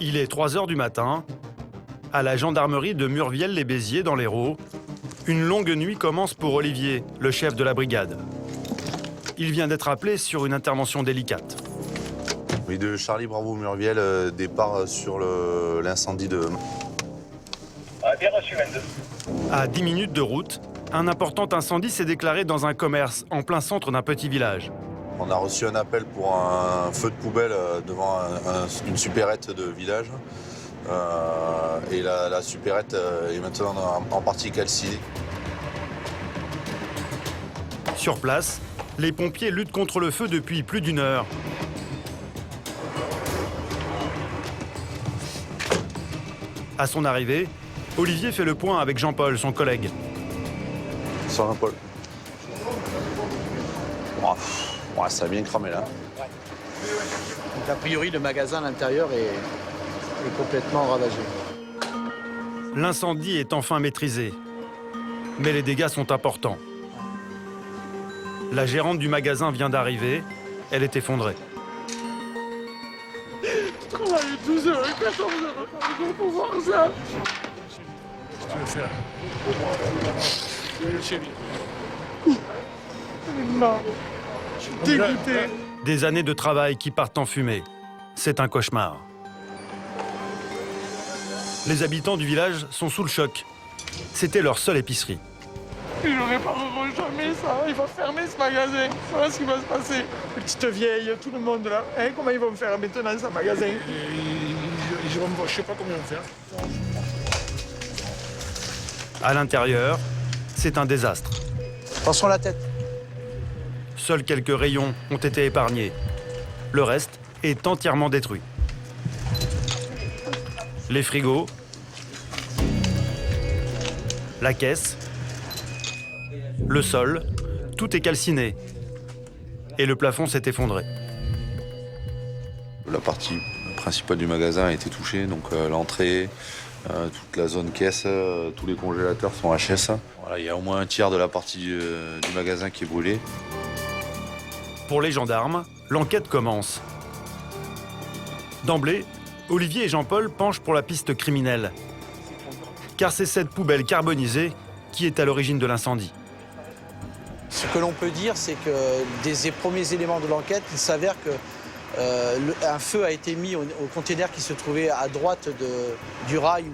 Il est 3 h du matin. À la gendarmerie de Murviel-les-Béziers, dans l'Hérault, une longue nuit commence pour Olivier, le chef de la brigade. Il vient d'être appelé sur une intervention délicate. Oui, de Charlie Bravo Murviel, départ sur l'incendie de... Bien reçu, 22. À 10 minutes de route, un important incendie s'est déclaré dans un commerce en plein centre d'un petit village. On a reçu un appel pour un feu de poubelle devant une supérette de village. Et la supérette est maintenant en partie calcinée. Sur place, les pompiers luttent contre le feu depuis plus d'1 heure. À son arrivée, Olivier fait le point avec Jean-Paul, son collègue. Sur Jean-Paul. Ouais, ça a bien cramé là. Donc, a priori, le magasin à l'intérieur est complètement ravagé. L'incendie est enfin maîtrisé. Mais les dégâts sont importants. La gérante du magasin vient d'arriver. Elle est effondrée. On a eu 12 h et 14 h pour voir ça. Qu'est-ce que tu veux faire? Chérie. Non. Je suis dégoûté. Des années de travail qui partent en fumée. C'est un cauchemar. Les habitants du village sont sous le choc. C'était leur seule épicerie. Je ne réparerai jamais ça. Il va fermer ce magasin. Voilà ce qui va se passer. Les petites vieilles, tout le monde là. Hein, comment ils vont faire maintenant ce magasin? Je ne sais pas comment ils vont faire. À l'intérieur, c'est un désastre. Attention à la tête. Seuls quelques rayons ont été épargnés. Le reste est entièrement détruit. Les frigos, la caisse, le sol, tout est calciné. Et le plafond s'est effondré. La partie principale du magasin a été touchée, donc l'entrée, toute la zone caisse, tous les congélateurs sont HS. Voilà, il y a au moins un tiers de la partie du magasin qui est brûlée. Pour les gendarmes, l'enquête commence. D'emblée, Olivier et Jean-Paul penchent pour la piste criminelle. Car c'est cette poubelle carbonisée qui est à l'origine de l'incendie. Ce que l'on peut dire, c'est que des premiers éléments de l'enquête, il s'avère qu'un feu a été mis au conteneur qui se trouvait à droite du rail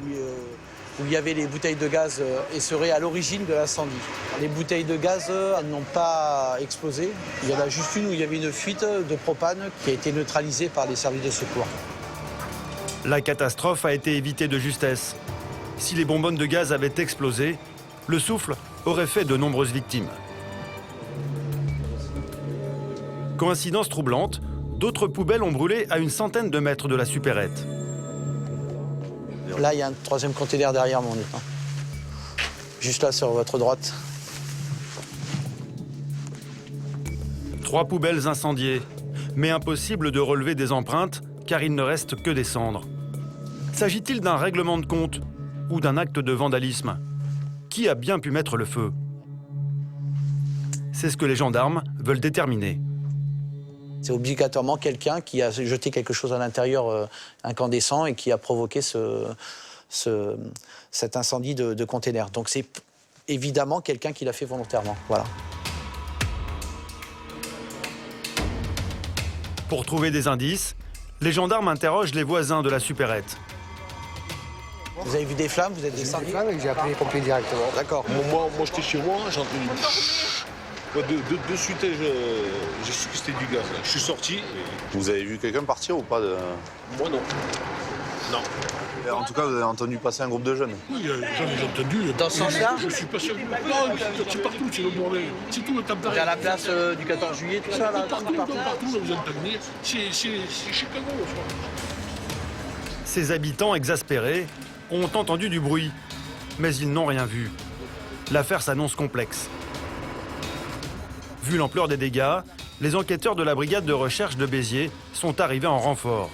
où il y avait les bouteilles de gaz et serait à l'origine de l'incendie. Les bouteilles de gaz n'ont pas explosé. Il y en a juste une où il y avait une fuite de propane qui a été neutralisée par les services de secours. La catastrophe a été évitée de justesse. Si les bonbonnes de gaz avaient explosé, le souffle aurait fait de nombreuses victimes. Coïncidence troublante, d'autres poubelles ont brûlé à une centaine de mètres de la supérette. Là, il y a un troisième conteneur derrière mon lieutenant. Juste là, sur votre droite. 3 poubelles incendiées, mais impossible de relever des empreintes car il ne reste que des cendres. S'agit-il d'un règlement de compte ou d'un acte de vandalisme? Qui a bien pu mettre le feu? C'est ce que les gendarmes veulent déterminer. C'est obligatoirement quelqu'un qui a jeté quelque chose à l'intérieur incandescent et qui a provoqué cet incendie de container. Donc c'est évidemment quelqu'un qui l'a fait volontairement. Voilà. Pour trouver des indices, les gendarmes interrogent les voisins de la supérette. Vous avez vu des flammes, vous êtes descendu? Des flammes et que j'ai appelé les pompiers directement. D'accord. Moi j'étais chez moi, j'ai entendu... De suite, j'ai su que c'était du gaz. Là. Je suis sorti. Vous avez vu quelqu'un partir ou pas Moi, non. Non. En tout cas, vous avez entendu passer un groupe de jeunes. Oui, j'en ai entendu. Dans ce sens-là? Je suis pas sûr. Non, c'est partout, c'est le bordel. C'est tout le temps derrière. À la place du 14 juillet, tout ça, là? Partout, vous entendez. C'est Chicago, je crois. Ces habitants exaspérés ont entendu du bruit, mais ils n'ont rien vu. L'affaire s'annonce complexe. Vu l'ampleur des dégâts, les enquêteurs de la brigade de recherche de Béziers sont arrivés en renfort.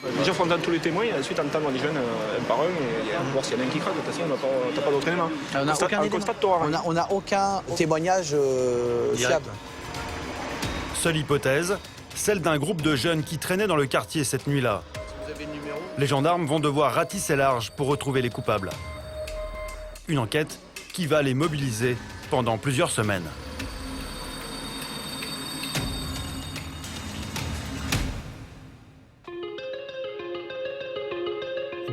Déjà, il faut entendre tous les témoins et ensuite entendre les jeunes un par un et voir s'il y en a un qui craque. De toute façon, t'as pas d'autre élément. On n'a aucun témoignage fiable. Seule hypothèse, celle d'un groupe de jeunes qui traînaient dans le quartier cette nuit-là. Les gendarmes vont devoir ratisser large pour retrouver les coupables. Une enquête qui va les mobiliser pendant plusieurs semaines.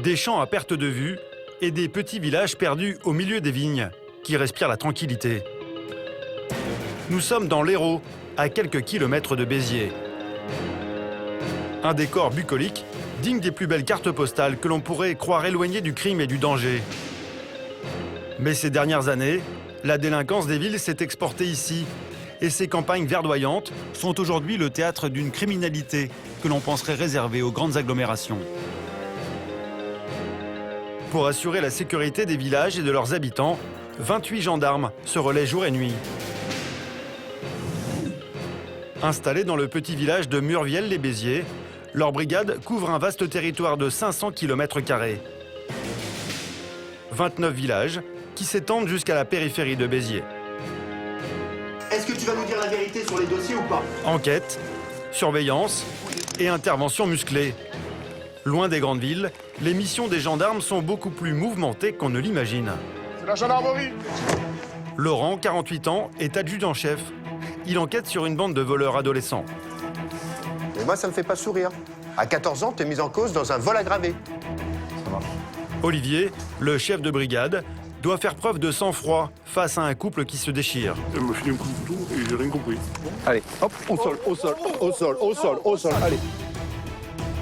Des champs à perte de vue et des petits villages perdus au milieu des vignes qui respirent la tranquillité. Nous sommes dans l'Hérault, à quelques kilomètres de Béziers. Un décor bucolique, digne des plus belles cartes postales que l'on pourrait croire éloignées du crime et du danger. Mais ces dernières années, la délinquance des villes s'est exportée ici, et ces campagnes verdoyantes sont aujourd'hui le théâtre d'une criminalité que l'on penserait réservée aux grandes agglomérations. Pour assurer la sécurité des villages et de leurs habitants, 28 gendarmes se relaient jour et nuit. Installés dans le petit village de Murviel-les-Béziers, leur brigade couvre un vaste territoire de 500 km². 29 villages qui s'étendent jusqu'à la périphérie de Béziers. Est-ce que tu vas nous dire la vérité sur les dossiers ou pas? Enquête, surveillance et intervention musclée. Loin des grandes villes, les missions des gendarmes sont beaucoup plus mouvementées qu'on ne l'imagine. C'est la gendarmerie. Laurent, 48 ans, est adjudant-chef. Il enquête sur une bande de voleurs adolescents. Mais moi, ça me fait pas sourire. À 14 ans, t'es mis en cause dans un vol aggravé. Olivier, le chef de brigade, doit faire preuve de sang-froid face à un couple qui se déchire. Elle m'a filé un coup de couteau et j'ai rien compris. Allez, hop, au sol, au sol, au sol, au sol, au sol, allez.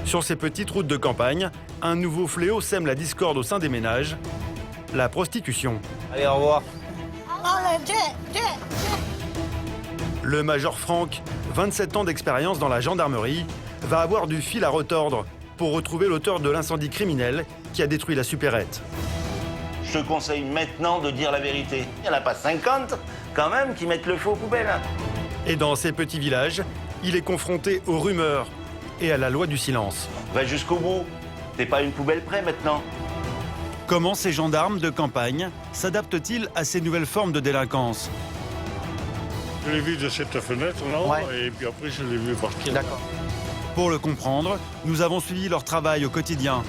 Sur ces petites routes de campagne, un nouveau fléau sème la discorde au sein des ménages, la prostitution. Allez, au revoir. Le major Franck, 27 ans d'expérience dans la gendarmerie, va avoir du fil à retordre pour retrouver l'auteur de l'incendie criminel qui a détruit la supérette. Je te conseille maintenant de dire la vérité. Il n'y en a pas 50, quand même, qui mettent le feu aux poubelles. Et dans ces petits villages, il est confronté aux rumeurs et à la loi du silence. Va jusqu'au bout. T'es pas une poubelle près maintenant. Comment ces gendarmes de campagne s'adaptent-ils à ces nouvelles formes de délinquance? Je l'ai vu de cette fenêtre-là, Ouais. et puis après je l'ai vu partir. D'accord. Pour le comprendre, nous avons suivi leur travail au quotidien.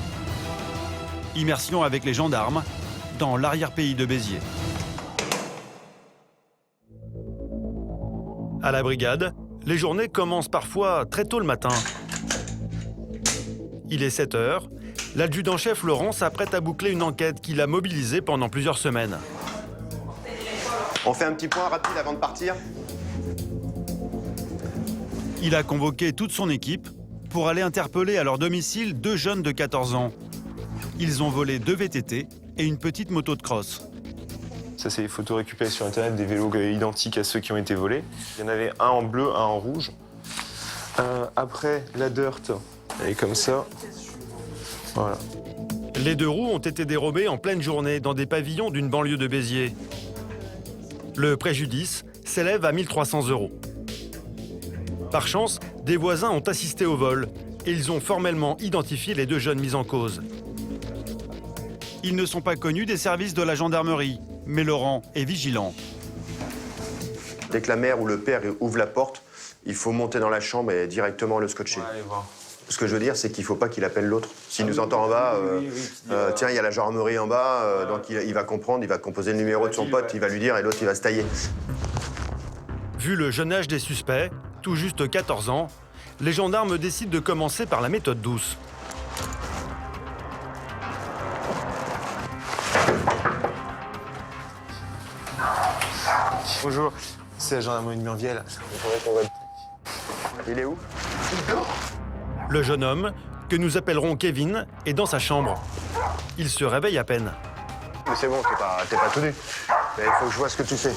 Immersion avec les gendarmes dans l'arrière-pays de Béziers. À la brigade, les journées commencent parfois très tôt le matin. Il est 7 heures. L'adjudant-chef Laurent s'apprête à boucler une enquête qui l'a mobilisé pendant plusieurs semaines. On fait un petit point rapide avant de partir. Il a convoqué toute son équipe pour aller interpeller à leur domicile 2 jeunes de 14 ans. Ils ont volé 2 VTT et une petite moto de cross. Ça, c'est les photos récupérées sur Internet des vélos identiques à ceux qui ont été volés. Il y en avait un en bleu, un en rouge. Après, la dirt, elle est comme ça. Voilà. Les 2 roues ont été dérobées en pleine journée dans des pavillons d'une banlieue de Béziers. Le préjudice s'élève à 1 300 €. Par chance, des voisins ont assisté au vol et ils ont formellement identifié les 2 jeunes mis en cause. Ils ne sont pas connus des services de la gendarmerie, mais Laurent est vigilant. Dès que la mère ou le père ouvre la porte, il faut monter dans la chambre et directement le scotcher. Allez voir. Ce que je veux dire, c'est qu'il ne faut pas qu'il appelle l'autre. S'il nous entend en bas, tiens, il y a la gendarmerie en bas, donc il va comprendre, il va composer le numéro de son pote, il va lui dire et l'autre, il va se tailler. Vu le jeune âge des suspects, tout juste 14 ans, les gendarmes décident de commencer par la méthode douce. Bonjour, c'est la gendarmerie de Murviel. Il est où? Le jeune homme, que nous appellerons Kevin, est dans sa chambre. Il se réveille à peine. Mais c'est bon, t'es pas tout nu. Mais il faut que je vois ce que tu fais.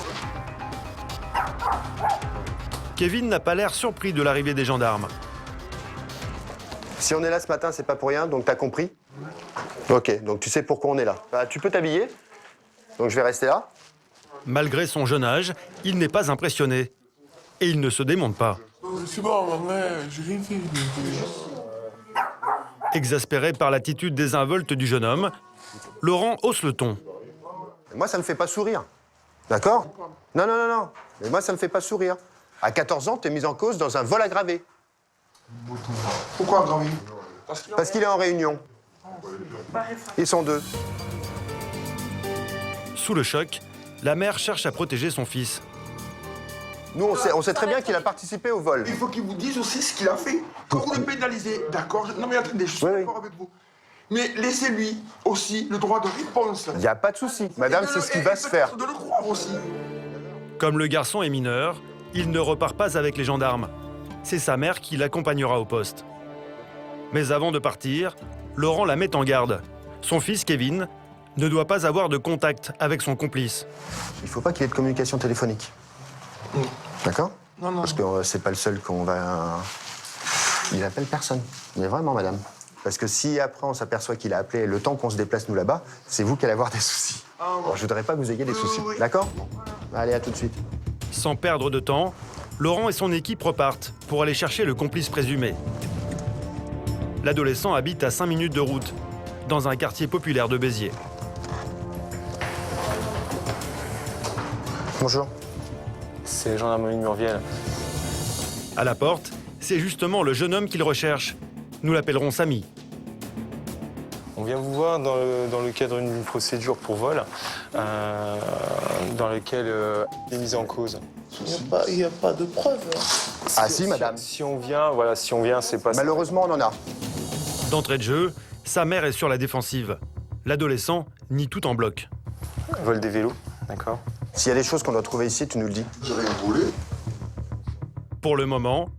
Kevin n'a pas l'air surpris de l'arrivée des gendarmes. Si on est là ce matin, c'est pas pour rien, donc t'as compris? Ok, donc tu sais pourquoi on est là. Bah, tu peux t'habiller. Donc je vais rester là. Malgré son jeune âge, il n'est pas impressionné. Et il ne se démonte pas. C'est bon, maman, j'ai rien fait. Exaspéré par l'attitude désinvolte du jeune homme, Laurent hausse le ton. Moi, ça me fait pas sourire. D'accord? Non, non, non, non. Mais moi, ça me fait pas sourire. À 14 ans, t'es mis en cause dans un vol aggravé. Pourquoi aggravé? Parce qu'il est en réunion. Ils sont deux. Sous le choc, la mère cherche à protéger son fils. Nous, on sait très bien qu'il a participé au vol. Il faut qu'il vous dise aussi ce qu'il a fait. Quand vous le pénalisez, d'accord. Non mais attendez, je suis d'accord avec vous. Mais laissez-lui aussi le droit de réponse. Il n'y a pas de souci. Madame, c'est ce qui va se faire. De le croire aussi. Comme le garçon est mineur, il ne repart pas avec les gendarmes. C'est sa mère qui l'accompagnera au poste. Mais avant de partir, Laurent la met en garde. Son fils, Kevin, ne doit pas avoir de contact avec son complice. Il ne faut pas qu'il y ait de communication téléphonique. D'accord? Non, non. Parce que c'est pas le seul qu'on va... Il appelle personne. Mais vraiment, madame. Parce que si après on s'aperçoit qu'il a appelé le temps qu'on se déplace nous là-bas, c'est vous qui allez avoir des soucis. Alors, je voudrais pas que vous ayez des soucis. D'accord? Allez, à tout de suite. Sans perdre de temps, Laurent et son équipe repartent pour aller chercher le complice présumé. L'adolescent habite à 5 minutes de route, dans un quartier populaire de Béziers. Bonjour. C'est les gendarmeries de Murviel. À la porte, c'est justement le jeune homme qu'il recherche. Nous l'appellerons Samy. On vient vous voir dans le cadre d'une procédure pour vol, dans laquelle il est mis en cause. Il n'y a pas de preuve. Ah si, madame. Si on vient, c'est pas... Malheureusement, on en a. D'entrée de jeu, sa mère est sur la défensive. L'adolescent nie tout en bloc. Vol des vélos, d'accord. S'il y a des choses qu'on doit trouver ici, tu nous le dis. J'ai rien volé. Pour le moment,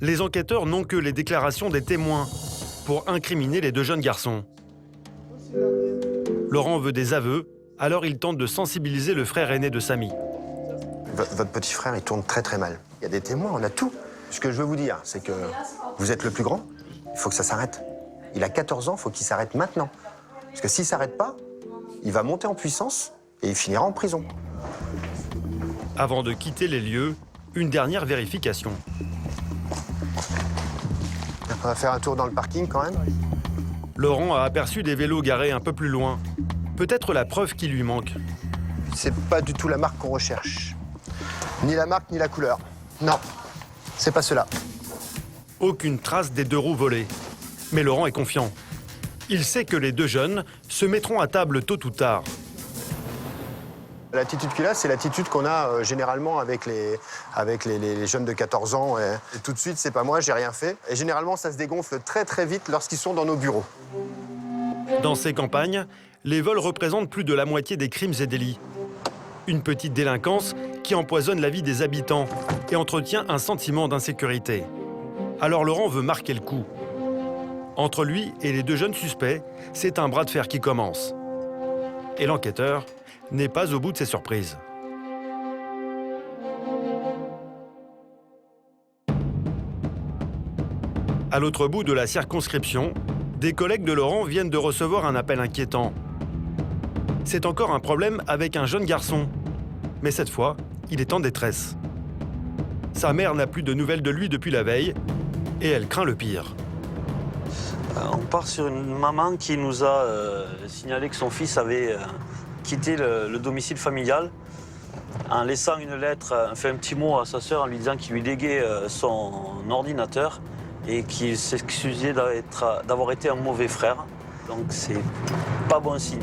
les enquêteurs n'ont que les déclarations des témoins pour incriminer les deux jeunes garçons. Laurent veut des aveux, alors il tente de sensibiliser le frère aîné de Samy. Votre petit frère, il tourne très très mal. Il y a des témoins, on a tout. Ce que je veux vous dire, c'est que vous êtes le plus grand, il faut que ça s'arrête. Il a 14 ans, il faut qu'il s'arrête maintenant. Parce que s'il ne s'arrête pas, il va monter en puissance et il finira en prison. Avant de quitter les lieux, une dernière vérification. On va faire un tour dans le parking quand même. Laurent a aperçu des vélos garés un peu plus loin. Peut-être la preuve qui lui manque. C'est pas du tout la marque qu'on recherche. Ni la marque, ni la couleur. Non, c'est pas cela. Aucune trace des deux roues volées. Mais Laurent est confiant. Il sait que les deux jeunes se mettront à table tôt ou tard. L'attitude qu'il a, c'est l'attitude qu'on a généralement avec les jeunes de 14 ans. Et tout de suite, c'est pas moi, j'ai rien fait. Et généralement, ça se dégonfle très très vite lorsqu'ils sont dans nos bureaux. Dans ces campagnes, les vols représentent plus de la moitié des crimes et délits. Une petite délinquance qui empoisonne la vie des habitants et entretient un sentiment d'insécurité. Alors Laurent veut marquer le coup. Entre lui et les deux jeunes suspects, c'est un bras de fer qui commence. Et l'enquêteur n'est pas au bout de ses surprises. À l'autre bout de la circonscription, des collègues de Laurent viennent de recevoir un appel inquiétant. C'est encore un problème avec un jeune garçon. Mais cette fois, il est en détresse. Sa mère n'a plus de nouvelles de lui depuis la veille et elle craint le pire. On part sur une maman qui nous a signalé que son fils avait quitté le domicile familial en laissant une lettre, fait un petit mot à sa sœur en lui disant qu'il lui léguait son ordinateur et qu'il s'excusait d'avoir été un mauvais frère. Donc c'est pas bon signe.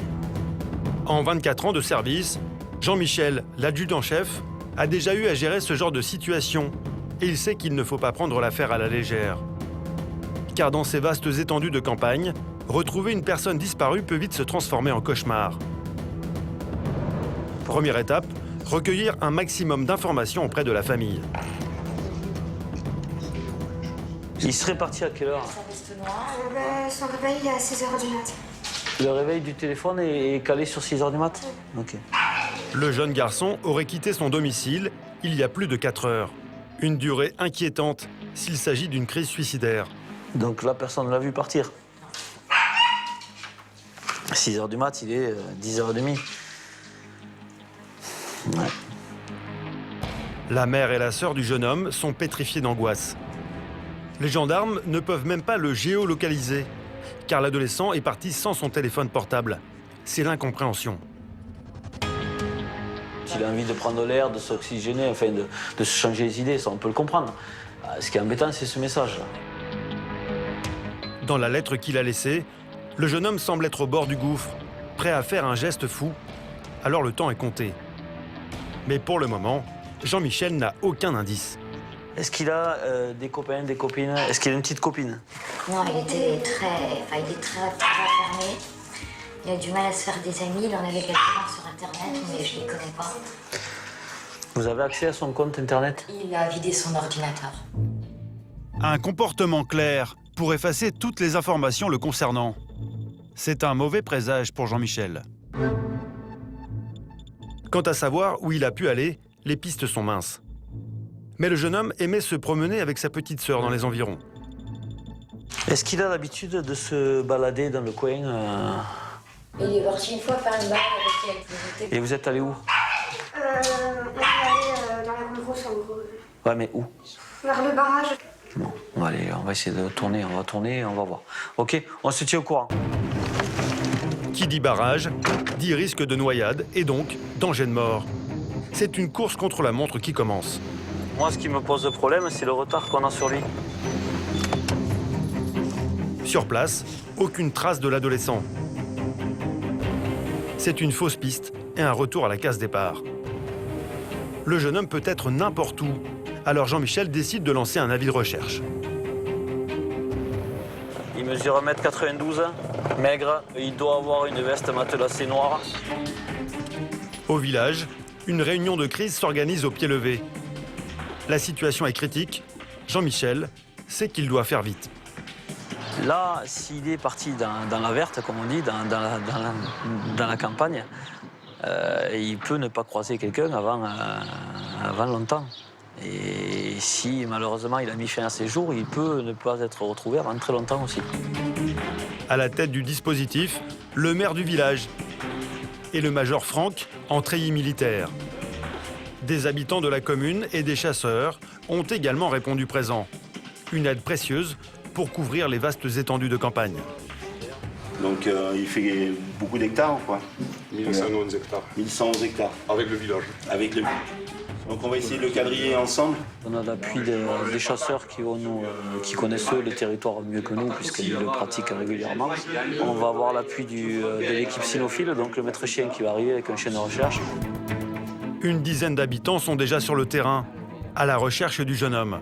En 24 ans de service, Jean-Michel, l'adjudant-chef, a déjà eu à gérer ce genre de situation et il sait qu'il ne faut pas prendre l'affaire à la légère. Car dans ces vastes étendues de campagne, retrouver une personne disparue peut vite se transformer en cauchemar. Première étape, recueillir un maximum d'informations auprès de la famille. Il serait parti à quelle heure? Son réveil est à 6h du mat. Le réveil du téléphone est calé sur 6h du mat? Ok. Le jeune garçon aurait quitté son domicile il y a plus de 4 heures. Une durée inquiétante s'il s'agit d'une crise suicidaire. Donc là, personne ne l'a vu partir. 6h du mat, il est 10h30. Ouais. La mère et la sœur du jeune homme sont pétrifiées d'angoisse. Les gendarmes ne peuvent même pas le géolocaliser, car l'adolescent est parti sans son téléphone portable. C'est l'incompréhension. S'il a envie de prendre l'air, de s'oxygéner, enfin de se changer les idées, ça on peut le comprendre. Ce qui est embêtant, c'est ce message. Dans la lettre qu'il a laissée, le jeune homme semble être au bord du gouffre, prêt à faire un geste fou. Alors le temps est compté. Mais pour le moment, Jean-Michel n'a aucun indice. Est-ce qu'il a des copains, des copines? Est-ce qu'il a une petite copine? Non, il est très fermé. Il a du mal à se faire des amis. Il en avait quelques-uns sur Internet, mais je les connais pas. Vous avez accès à son compte Internet? Il a vidé son ordinateur. Un comportement clair pour effacer toutes les informations le concernant. C'est un mauvais présage pour Jean-Michel. Quant à savoir où il a pu aller, les pistes sont minces. Mais le jeune homme aimait se promener avec sa petite sœur dans les environs. Est-ce qu'il a l'habitude de se balader dans le coin Il est parti une fois faire une balade avec l'électricité. Et vous êtes allé où? On est allé dans la grande grosse en gros. Ouais, mais où? Vers le barrage. Bon, allez, on va essayer de tourner, on va tourner, on va voir. Ok, on se tient au courant. Qui dit barrage, dit risque de noyade et donc danger de mort. C'est une course contre la montre qui commence. Moi, ce qui me pose problème, c'est le retard qu'on a sur lui. Sur place, aucune trace de l'adolescent. C'est une fausse piste et un retour à la case départ. Le jeune homme peut être n'importe où. Alors Jean-Michel décide de lancer un avis de recherche. Il mesure 1m92, maigre, il doit avoir une veste matelassée noire. Au village, une réunion de crise s'organise au pied levé. La situation est critique. Jean-Michel sait qu'il doit faire vite. Là, s'il est parti dans la verte, comme on dit, dans la campagne, il peut ne pas croiser quelqu'un avant longtemps. Et si malheureusement il a mis fin à ses jours, il peut ne pas être retrouvé avant très longtemps aussi. À la tête du dispositif, le maire du village et le major Franck en treillis militaire. Des habitants de la commune et des chasseurs ont également répondu présents. Une aide précieuse pour couvrir les vastes étendues de campagne. Donc il fait beaucoup d'hectares, quoi. 1111 hectares. 1111 hectares. Avec le village. Avec le. Donc on va essayer de le quadriller ensemble. On a l'appui des chasseurs qui connaissent eux, les territoires mieux que nous, puisqu'ils le pratiquent régulièrement. On va avoir l'appui de l'équipe cynophile, donc le maître chien qui va arriver avec un chien de recherche. Une dizaine d'habitants sont déjà sur le terrain, à la recherche du jeune homme.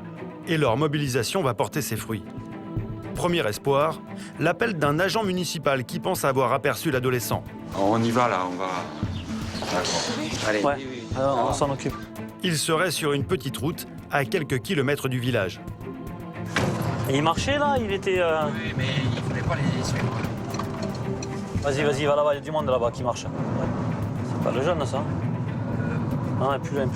Et leur mobilisation va porter ses fruits. Premier espoir, l'appel d'un agent municipal qui pense avoir aperçu l'adolescent. On y va là, on va. D'accord. Allez. Ouais, alors, on s'en occupe. Il serait sur une petite route à quelques kilomètres du village. Et il marchait là, il était... Oui, mais il ne voulait pas les suivre. Vas-y, va là-bas, il y a du monde là-bas qui marche. Ouais. C'est pas le jeune, ça? Non, plus loin.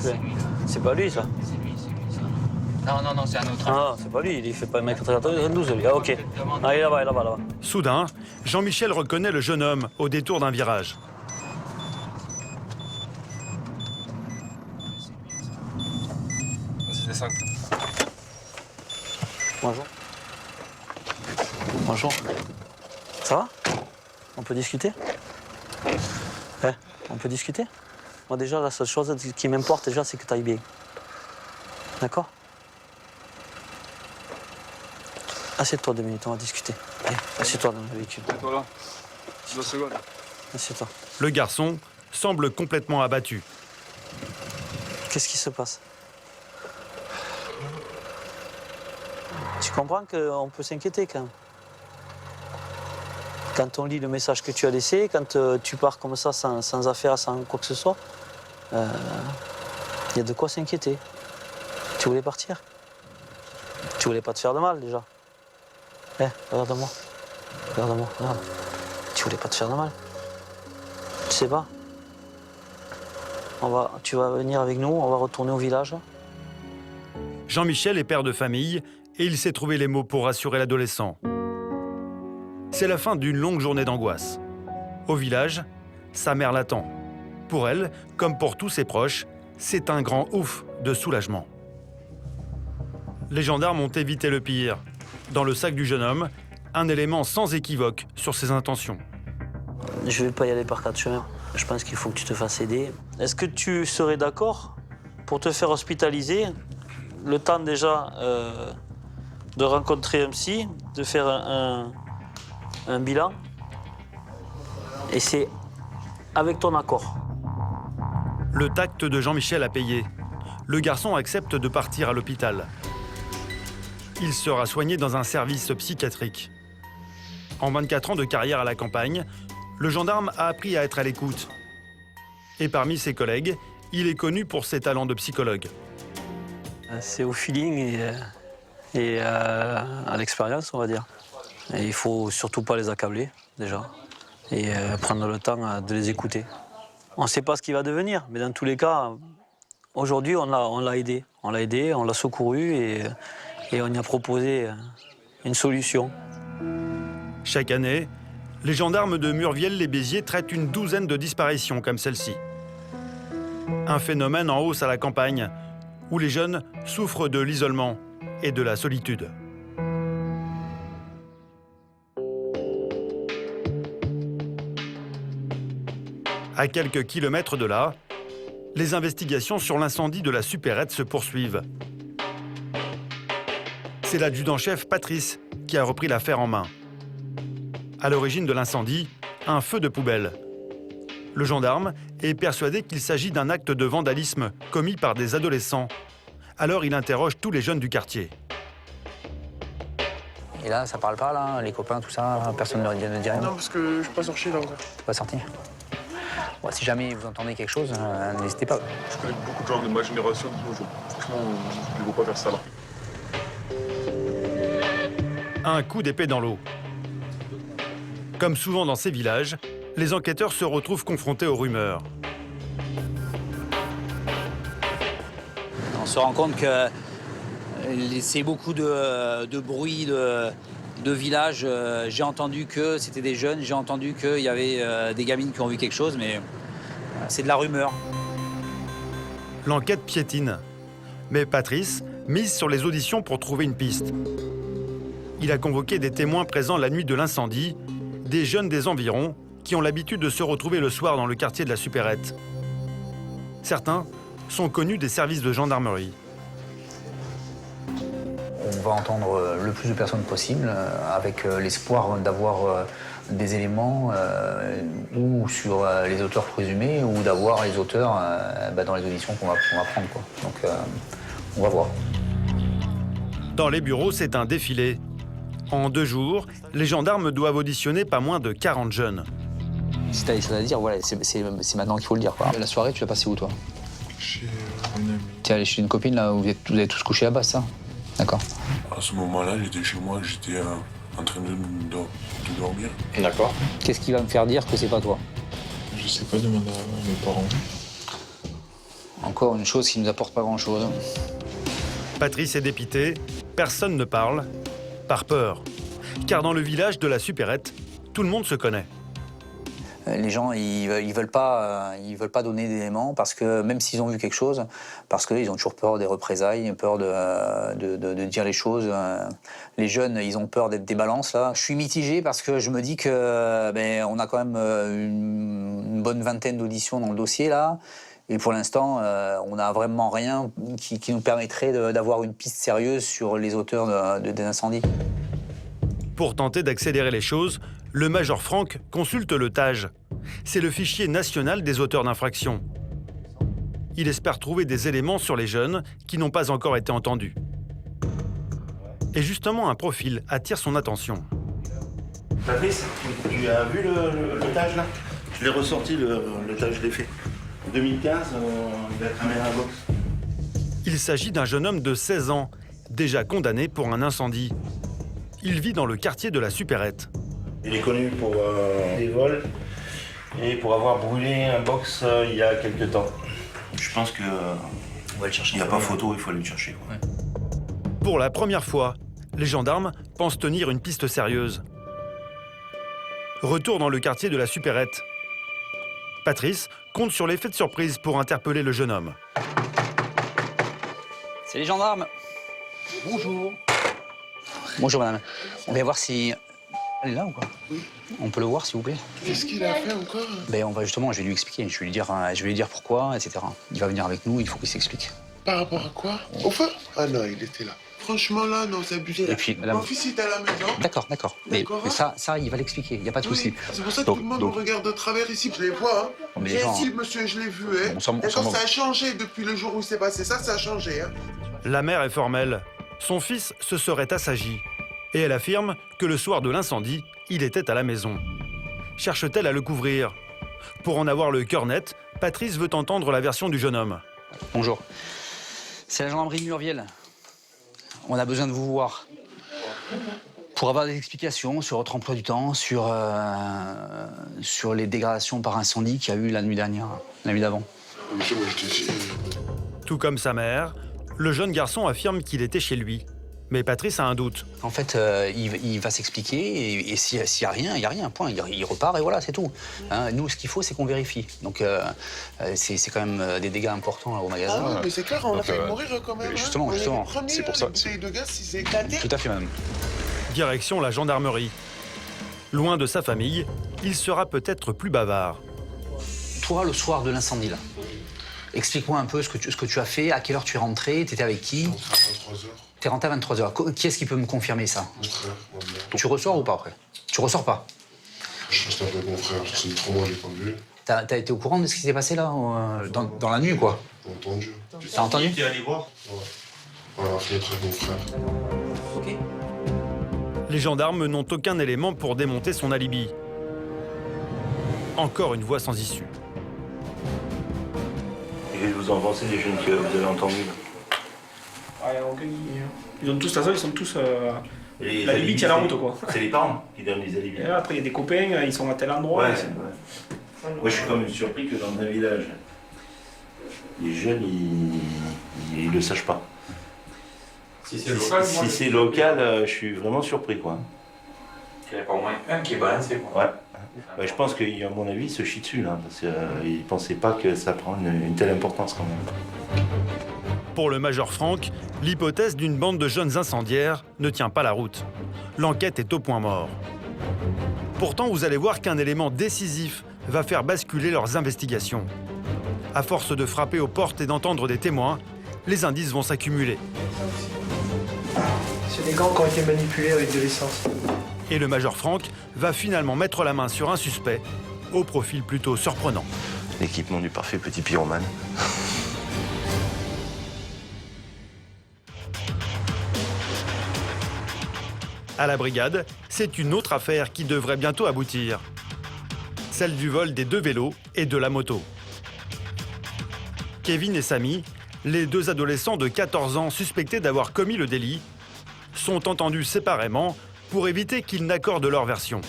C'est pas lui, ça? C'est lui, ça. Non, c'est un autre. Ah, c'est pas lui, il fait pas 1m92, lui. Ah, ok. Ah, il est là-bas. Soudain, Jean-Michel reconnaît le jeune homme au détour d'un virage. Vas-y, descends. Bonjour. Ça va? On peut discuter? On peut discuter? Moi, déjà, la seule chose qui m'importe, déjà, c'est que tu ailles bien. D'accord? Assieds-toi 2 minutes, on va discuter. Allez, assieds-toi dans le véhicule. Toi là, 2 secondes. Assieds-toi. Le garçon semble complètement abattu. Qu'est-ce qui se passe? Tu comprends qu'on peut s'inquiéter quand même. Quand on lit le message que tu as laissé, quand tu pars comme ça sans affaire, sans quoi que ce soit, il y a de quoi s'inquiéter. Tu voulais partir? Tu voulais pas te faire de mal déjà? Regarde-moi. Regarde. Tu voulais pas te faire de mal? Tu sais pas? Tu vas venir avec nous, on va retourner au village. Jean-Michel est père de famille et il sait trouver les mots pour rassurer l'adolescent. C'est la fin d'une longue journée d'angoisse. Au village, sa mère l'attend. Pour elle, comme pour tous ses proches, c'est un grand ouf de soulagement. Les gendarmes ont évité le pire. Dans le sac du jeune homme, un élément sans équivoque sur ses intentions. Je vais pas y aller par 4 chemins. Je pense qu'il faut que tu te fasses aider. Est-ce que tu serais d'accord pour te faire hospitaliser, le temps déjà de rencontrer un psy, de faire un bilan. Et c'est avec ton accord. Le tact de Jean-Michel a payé. Le garçon accepte de partir à l'hôpital. Il sera soigné dans un service psychiatrique. En 24 ans de carrière à la campagne, le gendarme a appris à être à l'écoute. Et parmi ses collègues, il est connu pour ses talents de psychologue. C'est au feeling et à l'expérience, on va dire. Et il faut surtout pas les accabler, déjà, et prendre le temps de les écouter. On ne sait pas ce qu'il va devenir, mais dans tous les cas, aujourd'hui, on l'a aidé. On l'a aidé, on l'a secouru et on y a proposé une solution. Chaque année, les gendarmes de Murviel-les-Béziers traitent une douzaine de disparitions comme celle-ci. Un phénomène en hausse à la campagne, où les jeunes souffrent de l'isolement et de la solitude. À quelques kilomètres de là, les investigations sur l'incendie de la supérette se poursuivent. C'est l'adjudant-chef Patrice qui a repris l'affaire en main. À l'origine de l'incendie, un feu de poubelle. Le gendarme est persuadé qu'il s'agit d'un acte de vandalisme commis par des adolescents. Alors il interroge tous les jeunes du quartier. Et là, ça parle pas, là, les copains, tout ça, personne ne dit rien. Non, parce que je suis pas sorti là encore. Pas sorti. Bon, si jamais vous entendez quelque chose, n'hésitez pas. Je connais beaucoup de gens de ma génération de nos jours. Franchement, je ne veux pas faire ça là. Un coup d'épée dans l'eau. Comme souvent dans ces villages, les enquêteurs se retrouvent confrontés aux rumeurs. On se rend compte que c'est beaucoup de bruit de village. J'ai entendu que c'était des jeunes, j'ai entendu qu'il y avait des gamines qui ont vu quelque chose, mais c'est de la rumeur. L'enquête piétine. Mais Patrice mise sur les auditions pour trouver une piste. Il a convoqué des témoins présents la nuit de l'incendie, des jeunes des environs qui ont l'habitude de se retrouver le soir dans le quartier de la Supérette. Certains sont connus des services de gendarmerie. On va entendre le plus de personnes possible, avec l'espoir d'avoir des éléments ou sur les auteurs présumés, ou d'avoir les auteurs dans les auditions qu'on va prendre, quoi. Donc on va voir. Dans les bureaux, c'est un défilé. En 2 jours, les gendarmes doivent auditionner pas moins de 40 jeunes. Si t'as des choses à dire, voilà, c'est maintenant qu'il faut le dire, quoi. La soirée, tu vas passer où, toi? Chez un ami. Tu es allé chez une copine, là, où vous avez tous couché là-bas, ça? D'accord. À ce moment-là, j'étais chez moi, j'étais en train de dormir. D'accord. Qu'est-ce qui va me faire dire que c'est pas toi? Je sais pas, demander à mes parents. Encore une chose qui nous apporte pas grand-chose. Patrice est dépité, personne ne parle, par peur. Car dans le village de la Supérette, tout le monde se connaît. Les gens, ils veulent pas donner d'éléments parce que même s'ils ont vu quelque chose, parce qu'ils ont toujours peur des représailles, peur de dire les choses. Les jeunes, ils ont peur d'être des balances là. Je suis mitigé parce que je me dis que on a quand même une bonne vingtaine d'auditions dans le dossier là. Et pour l'instant, on n'a vraiment rien qui nous permettrait d'avoir une piste sérieuse sur les auteurs des incendies. Pour tenter d'accélérer les choses, le major Franck consulte le TAJ. C'est le fichier national des auteurs d'infractions. Il espère trouver des éléments sur les jeunes qui n'ont pas encore été entendus. Et justement, un profil attire son attention. Patrice, tu as vu le TAJ là? Je l'ai ressorti, le TAJ, je l'ai fait. 2015, il a cramé la boxe. Il s'agit d'un jeune homme de 16 ans, déjà condamné pour un incendie. Il vit dans le quartier de la Supérette. Il est connu pour des vols et pour avoir brûlé un box il y a quelques temps. Je pense que on va le chercher. Il n'y a pas photo, il faut aller le chercher. Ouais. Pour la première fois, les gendarmes pensent tenir une piste sérieuse. Retour dans le quartier de la Supérette. Patrice compte sur l'effet de surprise pour interpeller le jeune homme. C'est les gendarmes. Bonjour. Bonjour madame. On vient voir si... Elle est là ou quoi? Oui. On peut le voir s'il vous plaît? Qu'est-ce qu'il a fait encore? On va justement, je vais lui expliquer, je vais lui dire pourquoi, etc. Il va venir avec nous, il faut qu'il s'explique. Par rapport à quoi? Au feu? Ah non, il était là. franchement, là, non, c'est abusé. Et puis, madame... Mon fils est à la maison. D'accord. Mais ça, il va l'expliquer, il n'y a pas de souci. C'est pour ça que tout le monde me regarde de travers ici, je les vois. Hein. Mais J'ai ici, monsieur, je l'ai vu. Hein. D'accord, ça a changé depuis le jour où il s'est passé ça, ça a changé. Hein. La mère est formelle. Son fils se serait assagi. Et elle affirme que le soir de l'incendie, il était à la maison. Cherche-t-elle à le couvrir? Pour en avoir le cœur net, Patrice veut entendre la version du jeune homme. Bonjour. C'est la gendarmerie de Murviel. On a besoin de vous voir. Pour avoir des explications sur votre emploi du temps, sur les dégradations par incendie qu'il y a eu la nuit dernière, la nuit d'avant. Tout comme sa mère, le jeune garçon affirme qu'il était chez lui. Mais Patrice a un doute. En fait, il va s'expliquer et s'il n'y a rien, il n'y a rien, point. Il repart et voilà, c'est tout. Hein, nous, ce qu'il faut, c'est qu'on vérifie. Donc, c'est quand même des dégâts importants là, au magasin. Ah oui, mais c'est clair, on a failli mourir quand même. Justement. C'est pour ça. Les de gaz, s'est éclaté. Tout à fait, madame. Direction la gendarmerie. Loin de sa famille, il sera peut-être plus bavard. Toi, le soir de l'incendie, là, explique-moi un peu ce que tu as fait, à quelle heure tu es rentré, tu étais avec qui? 23h. T'es rentré à 23h. Qui est-ce qui peut me confirmer ça? Mon frère, ma mère. Tu ressors ou pas après? Tu ressors pas? Je reste avec mon frère, c'est 3 mois, j'ai pas vu. T'as été au courant de ce qui s'est passé là, dans la nuit, quoi? J'ai entendu. T'as entendu? Tu es allé voir? Ouais. Voilà, la fenêtre avec mon frère. Ok. Les gendarmes n'ont aucun élément pour démonter son alibi. Encore une voie sans issue. Et vous en pensez des jeunes que vous avez entendus? Ils ont tous, de toute façon, ils sont tous. La limite, il y a la route, quoi. C'est les parents qui donnent les alibis. Et là, après, il y a des copains, ils sont à tel endroit. Ouais. Moi, je suis quand même surpris que dans un village, les jeunes, ils le sachent pas. Si c'est local, je suis vraiment surpris, quoi. Il n'y en a pas au moins un qui est balancé, quoi. Ouais. Je pense qu'à mon avis, il se chie dessus, là, parce qu'il ne pensait pas que ça prend une telle importance, quand même. Pour le major Franck, l'hypothèse d'une bande de jeunes incendiaires ne tient pas la route. L'enquête est au point mort. Pourtant, vous allez voir qu'un élément décisif va faire basculer leurs investigations. À force de frapper aux portes et d'entendre des témoins, les indices vont s'accumuler. C'est des gants qui ont été manipulés avec de l'essence. Et le major Franck va finalement mettre la main sur un suspect au profil plutôt surprenant. L'équipement du parfait petit pyromane. À la brigade, c'est une autre affaire qui devrait bientôt aboutir. Celle du vol des 2 vélos et de la moto. Kevin et Samy, les 2 adolescents de 14 ans suspectés d'avoir commis le délit, sont entendus séparément pour éviter qu'ils n'accordent leur version.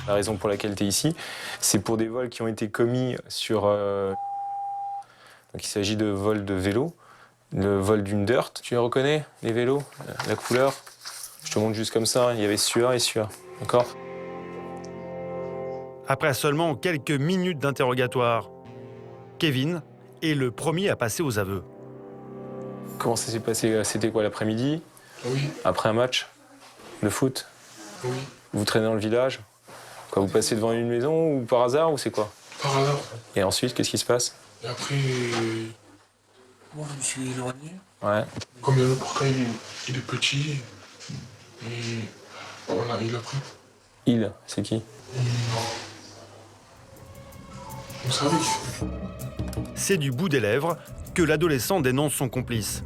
La raison pour laquelle tu es ici, c'est pour des vols qui ont été commis sur... Donc il s'agit de vols de vélos, le vol d'une dirt. Tu les reconnais, les vélos, la couleur? Je te montre juste comme ça, il y avait celui-là et celui-là, d'accord? Après seulement quelques minutes d'interrogatoire, Kevin est le premier à passer aux aveux. Comment ça s'est passé? C'était quoi, l'après-midi? Oui. Après un match de foot? Oui. Vous traînez dans le village? Quoi, vous passez devant une maison ou par hasard ou c'est quoi? Par hasard. Et ensuite, qu'est-ce qui se passe? Et après, moi je me suis éloigné. Ouais. Comme il y a le portail, il est petit. Et voilà, il a pris. Il, c'est qui? Mon service. C'est du bout des lèvres que l'adolescent dénonce son complice.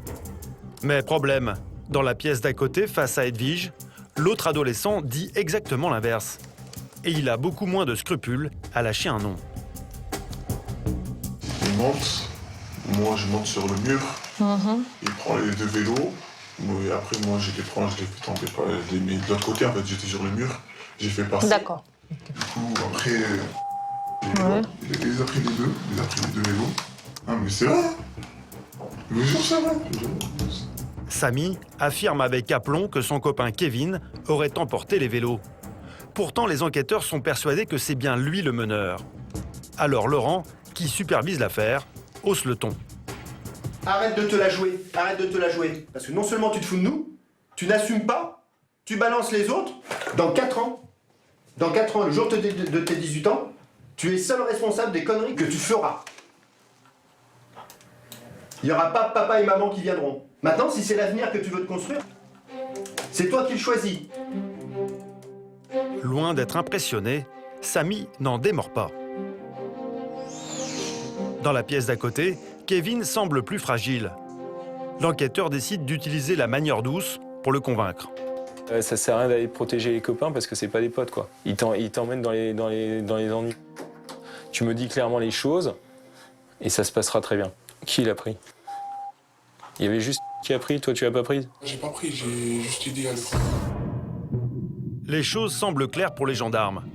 Mais problème, dans la pièce d'à côté, face à Edwige, l'autre adolescent dit exactement l'inverse. Et il a beaucoup moins de scrupules à lâcher un nom. Il monte, moi je monte sur le mur, il prend les 2 vélos, et après moi je les prends, je les fais tomber, je les mets de l'autre côté, en fait j'étais sur le mur, j'ai fait passer. D'accord. Du coup après, il les a pris les 2, il a pris les 2 vélos. Ah mais c'est vrai, je vous jure c'est vrai. Samy affirme avec aplomb que son copain Kevin aurait emporté les vélos. Pourtant, les enquêteurs sont persuadés que c'est bien lui le meneur. Alors Laurent, qui supervise l'affaire, hausse le ton. Arrête de te la jouer, arrête de te la jouer. Parce que non seulement tu te fous de nous, tu n'assumes pas, tu balances les autres. Dans 4 ans, le jour de tes 18 ans, tu es seul responsable des conneries que tu feras. Il n'y aura pas papa et maman qui viendront. Maintenant, si c'est l'avenir que tu veux te construire, c'est toi qui le choisis. Loin d'être impressionné, Samy n'en démord pas. Dans la pièce d'à côté, Kevin semble plus fragile. L'enquêteur décide d'utiliser la manière douce pour le convaincre. Ça sert à rien d'aller protéger les copains parce que c'est pas des potes, quoi. Ils t'emmènent dans les ennuis. Tu me dis clairement les choses et ça se passera très bien. Qui l'a pris? Il y avait juste qui a pris, toi tu l'as pas prise? J'ai pas pris, j'ai juste aidé à le prendre. Les choses semblent claires pour les gendarmes.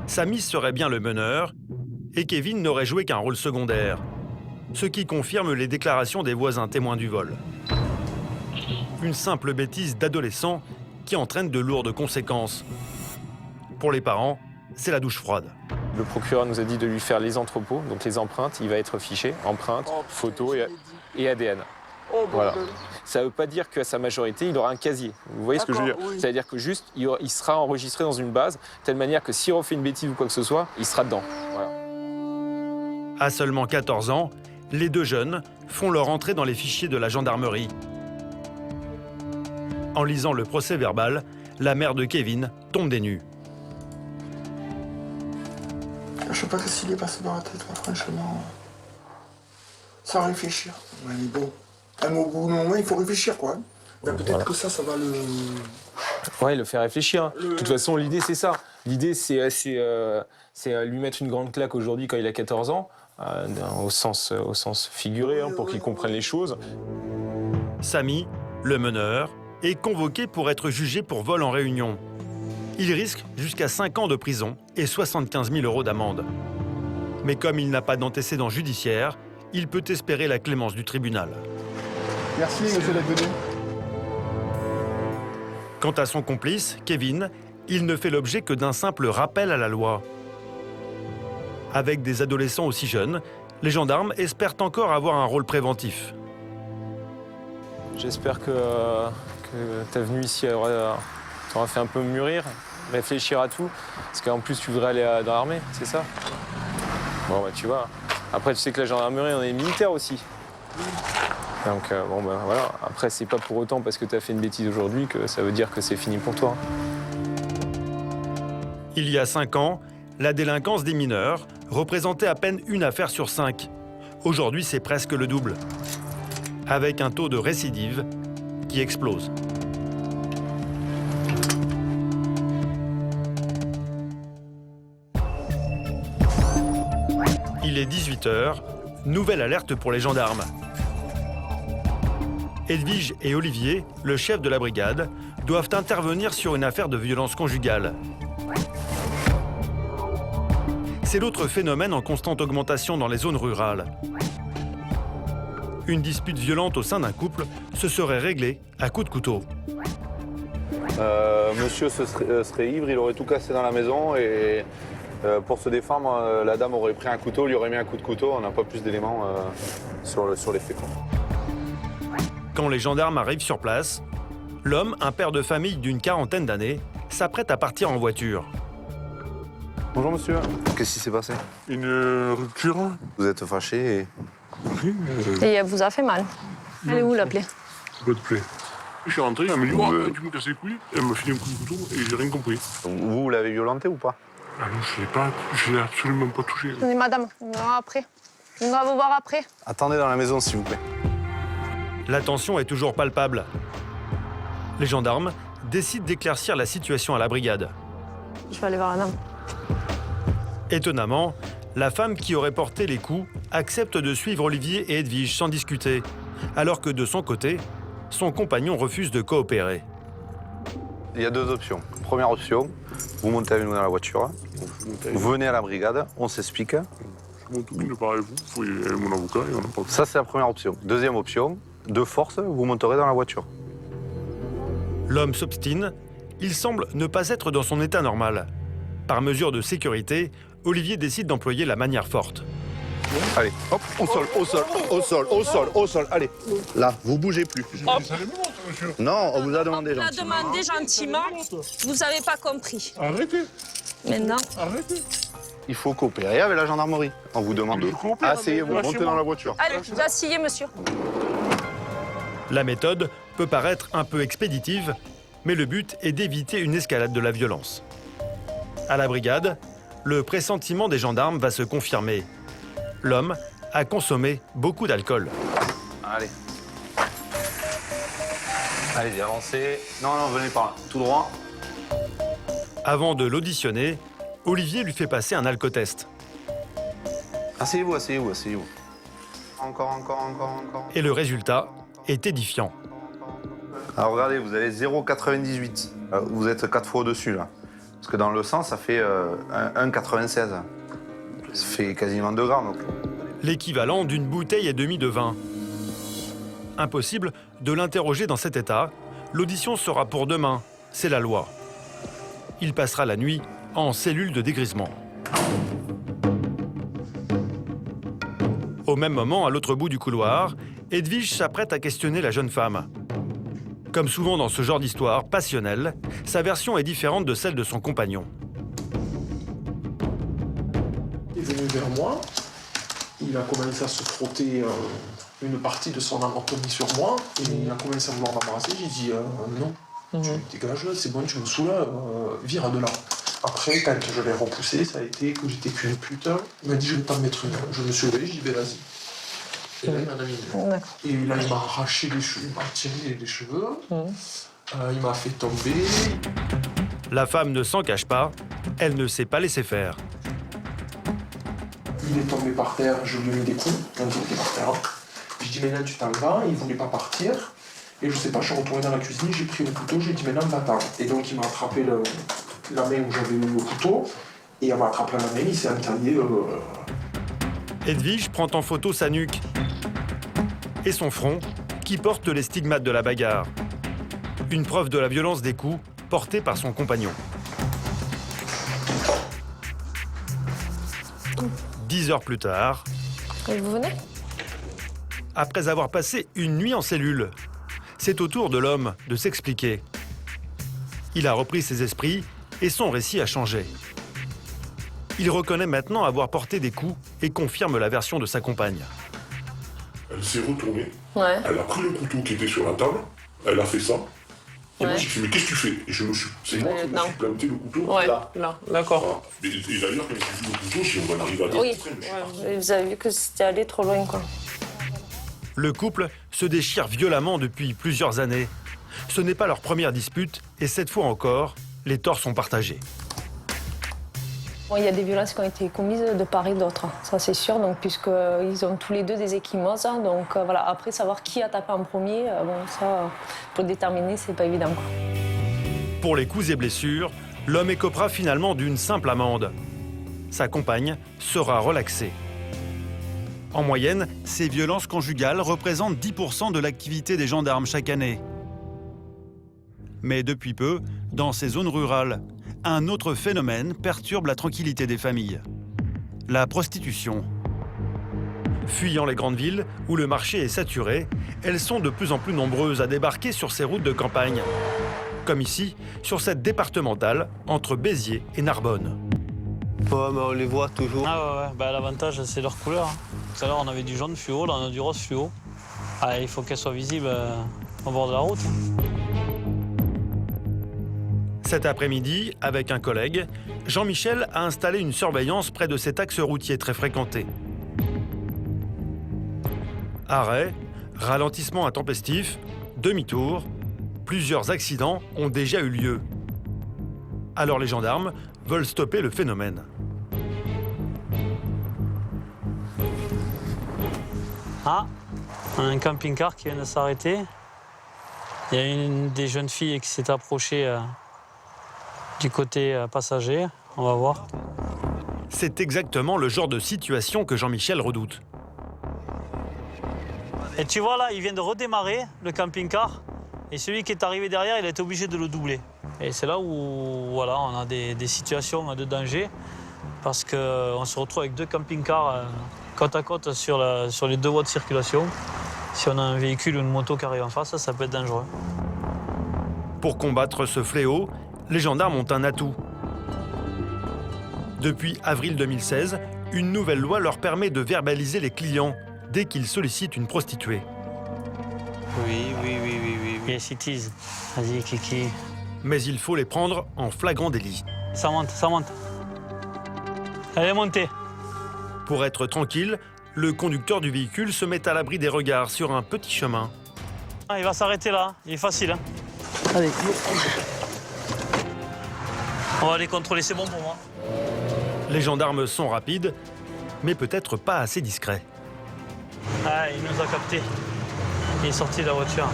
Samy serait bien le meneur et Kevin n'aurait joué qu'un rôle secondaire, ce qui confirme les déclarations des voisins témoins du vol. Une simple bêtise d'adolescent qui entraîne de lourdes conséquences. Pour les parents, c'est la douche froide. Le procureur nous a dit de lui faire les entrepôts, donc les empreintes, il va être fiché, empreintes, photos et ADN. Voilà. Ça ne veut pas dire qu'à sa majorité, il aura un casier. Vous voyez ce que je veux dire? Oui. Ça veut dire que juste, il sera enregistré dans une base, de telle manière que s'il refait une bêtise ou quoi que ce soit, il sera dedans. Voilà. À seulement 14 ans, les deux jeunes font leur entrée dans les fichiers de la gendarmerie. En lisant le procès-verbal, la mère de Kevin tombe des nues. Je sais pas ce qu'il est passé dans la tête, moi, franchement. Sans réfléchir. Ouais, mais bon, au bout d'un moment, il faut réfluir, quoi. Ben, peut-être que ça va le... Ouais, le faire réfléchir. De toute façon, l'idée, c'est ça. L'idée, c'est lui mettre une grande claque aujourd'hui quand il a 14 ans, au sens figuré, pour qu'il comprenne les choses. Samy, le meneur, est convoqué pour être jugé pour vol en réunion. Il risque jusqu'à 5 ans de prison et 75 000 € d'amende. Mais comme il n'a pas d'antécédent judiciaire, il peut espérer la clémence du tribunal. Merci, monsieur d'être venu. Quant à son complice, Kevin, il ne fait l'objet que d'un simple rappel à la loi. Avec des adolescents aussi jeunes, les gendarmes espèrent encore avoir un rôle préventif. J'espère que ta venue ici t'aura fait un peu mûrir, réfléchir à tout. Parce qu'en plus, tu voudrais aller dans l'armée, c'est ça? Bon, bah tu vois. Après, tu sais que la gendarmerie, on est militaire aussi. Donc, bon, ben voilà. Après, c'est pas pour autant parce que tu as fait une bêtise aujourd'hui que ça veut dire que c'est fini pour toi. Il y a 5 ans, la délinquance des mineurs représentait à peine une affaire sur 5. Aujourd'hui, c'est presque le double. Avec un taux de récidive qui explose. Il est 18 h, nouvelle alerte pour les gendarmes. Edwige et Olivier, le chef de la brigade, doivent intervenir sur une affaire de violence conjugale. C'est l'autre phénomène en constante augmentation dans les zones rurales. Une dispute violente au sein d'un couple se serait réglée à coups de couteau. Monsieur serait ivre, il aurait tout cassé dans la maison et pour se défendre, la dame aurait pris un couteau, lui aurait mis un coup de couteau. On n'a pas plus d'éléments sur les faits. Quand les gendarmes arrivent sur place, l'homme, un père de famille d'une 40aine d'années, s'apprête à partir en voiture. Bonjour monsieur. Qu'est-ce qui s'est passé? Une rupture. Vous êtes fâché et... Oui, Et elle vous a fait mal. Elle est où la plaie? Pas de plaie. Je suis rentré, elle m'a dit tu me casses les couilles. Elle m'a filé un coup de couteau et j'ai rien compris. Vous l'avez violenté ou pas? Ah non, je l'ai absolument pas touché. Mais madame, on verra après. On va vous voir après. Attendez dans la maison s'il vous plaît. La tension est toujours palpable. Les gendarmes décident d'éclaircir la situation à la brigade. Je vais aller voir la dame. Étonnamment, la femme qui aurait porté les coups accepte de suivre Olivier et Edwige sans discuter, alors que de son côté, son compagnon refuse de coopérer. Il y a deux options. Première option, vous montez avec nous dans la voiture, vous venez à la brigade, on s'explique. Mon tout ne parle vous, faut y aller mon avocat et on en parle. Ça c'est la première option. Deuxième option, de force, vous monterez dans la voiture. L'homme s'obstine, il semble ne pas être dans son état normal. Par mesure de sécurité, Olivier décide d'employer la manière forte. Allez, hop, au sol, au sol, au sol, au sol, au sol, allez. Là, vous bougez plus. Non, on vous a demandé gentiment. demandé gentiment, vous n'avez pas compris. Arrêtez. Maintenant. Arrêtez. il faut coopérer avec la gendarmerie. On vous demande de asseyez-vous, montez dans la voiture. Allez, vous asseyez, monsieur. La méthode peut paraître un peu expéditive, mais le but est d'éviter une escalade de la violence. À la brigade, le pressentiment des gendarmes va se confirmer. L'homme a consommé beaucoup d'alcool. Allez. Allez, avancez. Non, non, venez par là. Tout droit. Avant de l'auditionner, Olivier lui fait passer un alcotest. Asseyez-vous, asseyez-vous, asseyez-vous. Encore. Et le résultat est édifiant. Alors regardez, vous avez 0,98. Vous êtes 4 fois au-dessus là. Parce que dans le sang, ça fait 1,96. Ça fait quasiment 2 grammes. L'équivalent d'une bouteille et demie de vin. Impossible de l'interroger dans cet état. L'audition sera pour demain, c'est la loi. Il passera la nuit en cellule de dégrisement. Au même moment, à l'autre bout du couloir, Edwige s'apprête à questionner la jeune femme. Comme souvent dans ce genre d'histoire passionnelle, sa version est différente de celle de son compagnon. Il est venu vers moi, il a commencé à se frotter une partie de son anatomie sur moi, et il a commencé à vouloir m'embrasser. J'ai dit non, tu me dégages, c'est bon, tu me saoules, vire de là. Après, quand je l'ai repoussé, ça a été que j'étais qu'une pute. Il m'a dit je vais t'en mettre une. Je me suis levé, j'ai dit ben, vas-y. Et là, il m'en a mis une. Et là, il m'a arraché les cheveux, il m'a tiré les cheveux. Il m'a fait tomber. La femme ne s'en cache pas, elle ne s'est pas laissée faire. Il est tombé par terre, je lui ai mis des coups quand il était par terre. J'ai dit maintenant tu t'en vas, il voulait pas partir. Et je sais pas, je suis retourné dans la cuisine, j'ai pris le couteau, j'ai dit maintenant va-t'en. Et donc il m'a attrapé la main où j'avais mis le couteau, et il m'a attrapé la main, il s'est entaillé. Edwige prend en photo sa nuque et son front, qui porte les stigmates de la bagarre. Une preuve de la violence des coups portés par son compagnon. 10 heures plus tard, Et vous venez? après avoir passé une nuit en cellule, c'est au tour de l'homme de s'expliquer. Il a repris ses esprits et son récit a changé. Il reconnaît maintenant avoir porté des coups et confirme la version de sa compagne. Elle s'est retournée, Ouais. elle a pris le couteau qui était sur la table, elle a fait ça. Et moi j'ai fait mais qu'est-ce que tu fais? Et je me suis. C'est moi qui me suis planté le couteau là. Là, d'accord. Et d'ailleurs quand j'ai vu le couteau, j'ai dit on va arriver à Oui, démontrer, mais ouais. Vous avez vu que c'était allé trop loin, quoi. Le couple se déchire violemment depuis plusieurs années. Ce n'est pas leur première dispute et cette fois encore, les torts sont partagés. Bon, il y a des violences qui ont été commises de part et d'autre, ça c'est sûr, donc, puisqu'ils ont tous les deux des ecchymoses. Donc voilà, après savoir qui a tapé en premier, bon, ça, pour le déterminer, c'est pas évident, quoi. Pour les coups et blessures, l'homme écopera finalement d'une simple amende. Sa compagne sera relaxée. En moyenne, ces violences conjugales représentent 10% de l'activité des gendarmes chaque année. Mais depuis peu, dans ces zones rurales, un autre phénomène perturbe la tranquillité des familles. La prostitution. Fuyant les grandes villes, où le marché est saturé, elles sont de plus en plus nombreuses à débarquer sur ces routes de campagne. Comme ici, sur cette départementale, entre Béziers et Narbonne. Ouais, mais on les voit toujours. Ah ouais. Bah, l'avantage, c'est leur couleur. Tout à l'heure, on avait du jaune fluo, là, on a du rose fluo. Ah, il faut qu'elles soient visibles au bord de la route. Cet après-midi, avec un collègue, Jean-Michel a installé une surveillance près de cet axe routier très fréquenté. Arrêt, ralentissement intempestif, demi-tour, plusieurs accidents ont déjà eu lieu. Alors les gendarmes veulent stopper le phénomène. Ah, on a un camping-car qui vient de s'arrêter. Il y a une des jeunes filles qui s'est approchée du côté passager. On va voir. C'est exactement le genre de situation que Jean-Michel redoute. Et tu vois là, il vient de redémarrer le camping-car. Et celui qui est arrivé derrière, il a été obligé de le doubler. Et c'est là où voilà, on a des situations de danger. Parce qu'on se retrouve avec deux camping-cars côte à côte sur les deux voies de circulation. Si on a un véhicule ou une moto qui arrive en face, ça peut être dangereux. Pour combattre ce fléau, les gendarmes ont un atout. Depuis avril 2016, une nouvelle loi leur permet de verbaliser les clients dès qu'ils sollicitent une prostituée. Oui. Yes, it is. Vas-y, Kiki. Mais il faut les prendre en flagrant délit. Ça monte. Elle est montée. Pour être tranquille, le conducteur du véhicule se met à l'abri des regards sur un petit chemin. Ah, il va s'arrêter là, il est facile. Hein. Allez. On va aller contrôler, c'est bon pour moi. Les gendarmes sont rapides, mais peut-être pas assez discrets. Ah, il nous a captés. Il est sorti de la voiture.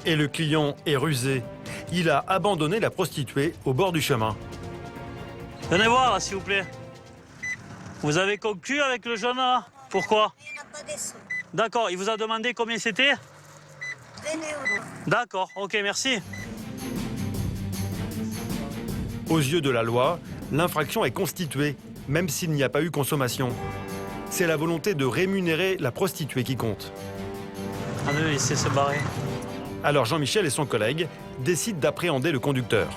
Et le client est rusé. Il a abandonné la prostituée au bord du chemin. Venez voir, là, s'il vous plaît. Vous avez conclu avec le jeune, là? Pourquoi? Il n'y a pas des sous. D'accord, il vous a demandé combien c'était? 20 €. D'accord, ok, merci. Aux yeux de la loi, l'infraction est constituée, même s'il n'y a pas eu consommation. C'est la volonté de rémunérer la prostituée qui compte. Ah non, il sait se barrer. Alors Jean-Michel et son collègue décident d'appréhender le conducteur.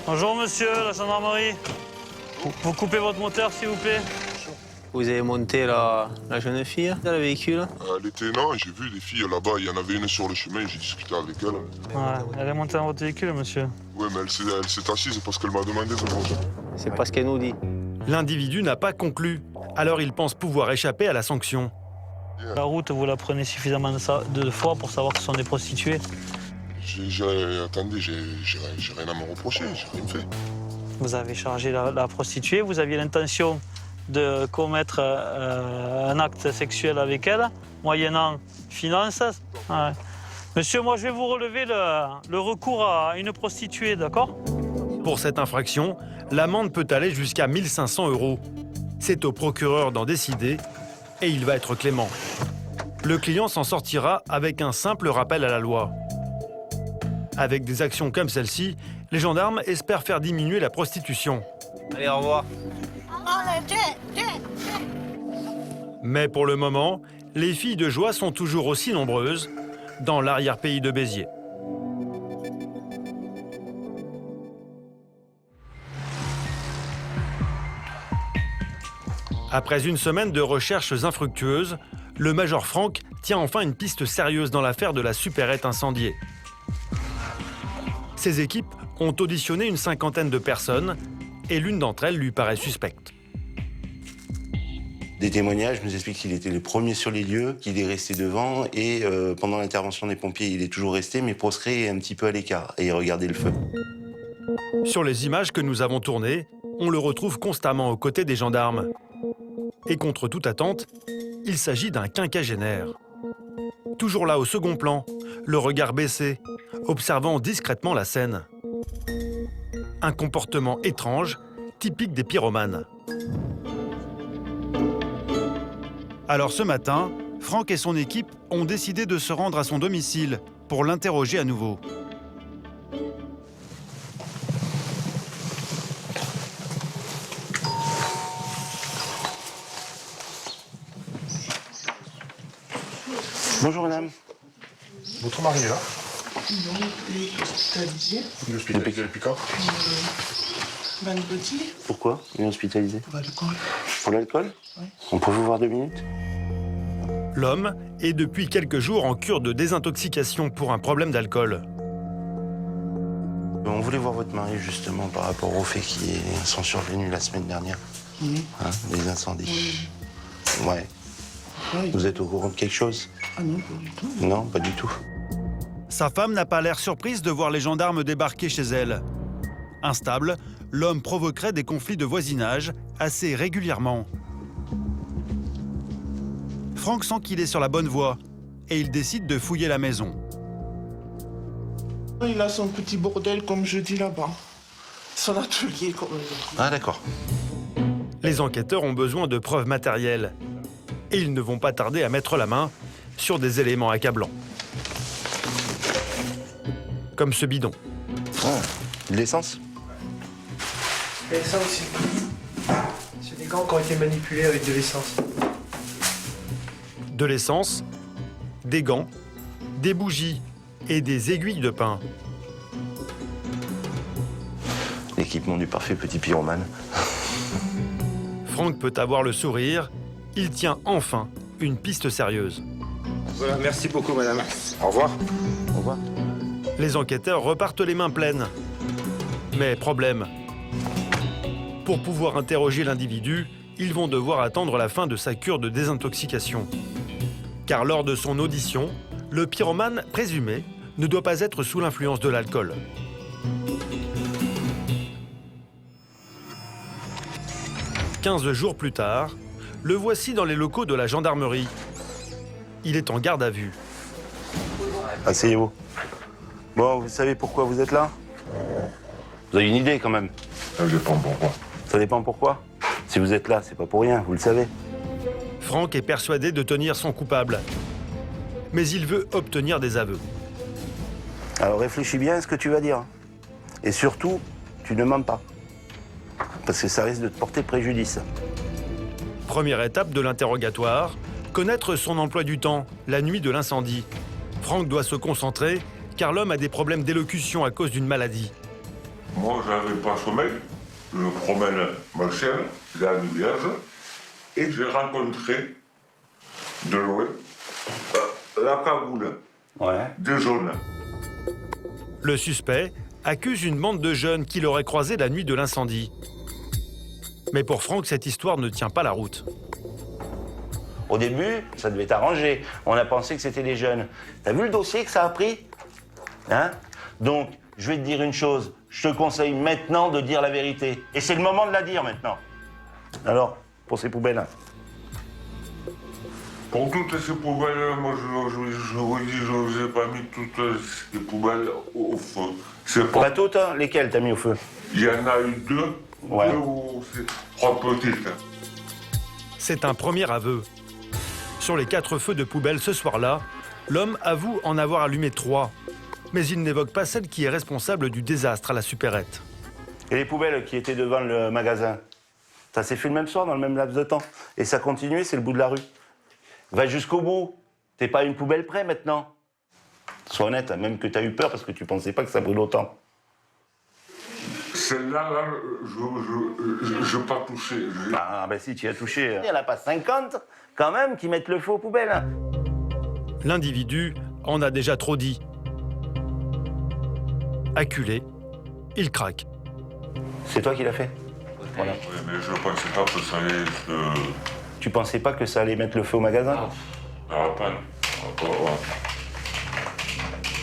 Bonjour monsieur, la gendarmerie. Vous coupez votre moteur s'il vous plaît. Vous avez monté la jeune fille dans le véhicule? Elle était là, j'ai vu des filles là-bas, il y en avait une sur le chemin, j'ai discuté avec elle. Ouais, elle est montée dans votre véhicule monsieur. Ouais, mais elle s'est assise parce qu'elle m'a demandé de manger. C'est pas ce qu'elle nous dit. L'individu n'a pas conclu, alors il pense pouvoir échapper à la sanction. La route, vous la prenez suffisamment de fois pour savoir que ce sont des prostituées? Attendez, j'ai rien à me reprocher, j'ai rien fait. Vous avez chargé la prostituée, vous aviez l'intention de commettre un acte sexuel avec elle, moyennant finances. Ouais. Monsieur, moi je vais vous relever le recours à une prostituée, d'accord? Pour cette infraction, l'amende peut aller jusqu'à 1 500 €. C'est au procureur d'en décider et il va être clément. Le client s'en sortira avec un simple rappel à la loi. Avec des actions comme celle-ci, les gendarmes espèrent faire diminuer la prostitution. Allez, au revoir. Mais pour le moment, les filles de joie sont toujours aussi nombreuses dans l'arrière-pays de Béziers. Après une semaine de recherches infructueuses, le major Franck tient enfin une piste sérieuse dans l'affaire de la supérette incendiée. Ses équipes ont auditionné une cinquantaine de personnes et l'une d'entre elles lui paraît suspecte. Des témoignages nous expliquent qu'il était le premier sur les lieux, qu'il est resté devant et pendant l'intervention des pompiers, il est toujours resté mais prostré et un petit peu à l'écart et il regardait le feu. Sur les images que nous avons tournées, on le retrouve constamment aux côtés des gendarmes. Et contre toute attente, il s'agit d'un quinquagénaire. Toujours là au second plan, le regard baissé, observant discrètement la scène. Un comportement étrange, typique des pyromanes. Alors ce matin, Franck et son équipe ont décidé de se rendre à son domicile pour l'interroger à nouveau. Bonjour madame. Votre mari est là? Non, il est hospitalisé. Il est hospitalisé depuis quand? Vendredi. Pourquoi il est hospitalisé? Pour l'alcool. Pour l'alcool? Oui. On peut vous voir 2 minutes? L'homme est depuis quelques jours en cure de désintoxication pour un problème d'alcool. On voulait voir votre mari justement par rapport aux faits qui sont survenus la semaine dernière. Oui. Hein, les incendies. Oui. Ouais. Oui. Vous êtes au courant de quelque chose? Ah non, pas du tout. Non, pas du tout. Sa femme n'a pas l'air surprise de voir les gendarmes débarquer chez elle. Instable, l'homme provoquerait des conflits de voisinage assez régulièrement. Franck sent qu'il est sur la bonne voie et il décide de fouiller la maison. Il a son petit bordel, comme je dis là-bas. Son atelier, comme je dis. Ah d'accord. Les enquêteurs ont besoin de preuves matérielles et ils ne vont pas tarder à mettre la main sur des éléments accablants. Comme ce bidon. Ah, de l'essence? Et ça aussi. C'est des gants qui ont été manipulés avec de l'essence. De l'essence, des gants, des bougies et des aiguilles de pain. l'équipement du parfait petit pyromane. Franck peut avoir le sourire. Il tient enfin une piste sérieuse. Voilà, merci beaucoup, madame. Au revoir. Au revoir. Les enquêteurs repartent les mains pleines. Mais problème. Pour pouvoir interroger l'individu, ils vont devoir attendre la fin de sa cure de désintoxication. Car lors de son audition, le pyromane présumé ne doit pas être sous l'influence de l'alcool. « 15 jours plus tard, le voici dans les locaux de la gendarmerie. Il est en garde à vue. Asseyez-vous. Bon, vous savez pourquoi vous êtes là? Vous avez une idée quand même? Ça dépend pourquoi. Ça dépend pourquoi? Si vous êtes là, c'est pas pour rien, vous le savez. Franck est persuadé de tenir son coupable. Mais il veut obtenir des aveux. Alors réfléchis bien à ce que tu vas dire. Et surtout, tu ne mens pas. Parce que ça risque de te porter préjudice. Première étape de l'interrogatoire, connaître son emploi du temps, la nuit de l'incendie. Franck doit se concentrer, car l'homme a des problèmes d'élocution à cause d'une maladie. Moi, j'avais pas sommeil. Je promène ma chienne, la vierge, et j'ai rencontré de loin la cagoule des jaunes. Le suspect accuse une bande de jeunes qu'il aurait croisé la nuit de l'incendie. Mais pour Franck, cette histoire ne tient pas la route. Au début, ça devait t'arranger. On a pensé que c'était des jeunes. T'as vu le dossier que ça a pris? Hein? Donc, je vais te dire une chose. Je te conseille maintenant de dire la vérité. Et c'est le moment de la dire maintenant. Alors, pour ces poubelles? Pour toutes ces poubelles, moi, je vous dis, je vous ai pas mis toutes ces poubelles au feu. C'est pas... Pas toutes, hein? Lesquelles t'as mis au feu? Il y en a eu deux, ouais. Deux ou trois petites. C'est un premier aveu. Sur les 4 feux de poubelle ce soir-là, l'homme avoue en avoir allumé 3. Mais il n'évoque pas celle qui est responsable du désastre à la supérette. Et les poubelles qui étaient devant le magasin? Ça s'est fait le même soir, dans le même laps de temps. Et ça continuait, c'est le bout de la rue. Va jusqu'au bout. T'es pas à une poubelle près maintenant. Sois honnête, même que t'as eu peur parce que tu pensais pas que ça brûle autant. Celle-là, là, je n'ai pas touché. Ah, ben si, tu as touché. Il n'y en a pas 50, quand même, qui mettent le feu aux poubelles. L'individu en a déjà trop dit. Acculé, il craque. C'est toi qui l'as fait? Voilà. Oui, mais je ne pensais pas que ça allait... Tu pensais pas que ça allait mettre le feu au magasin? À peine.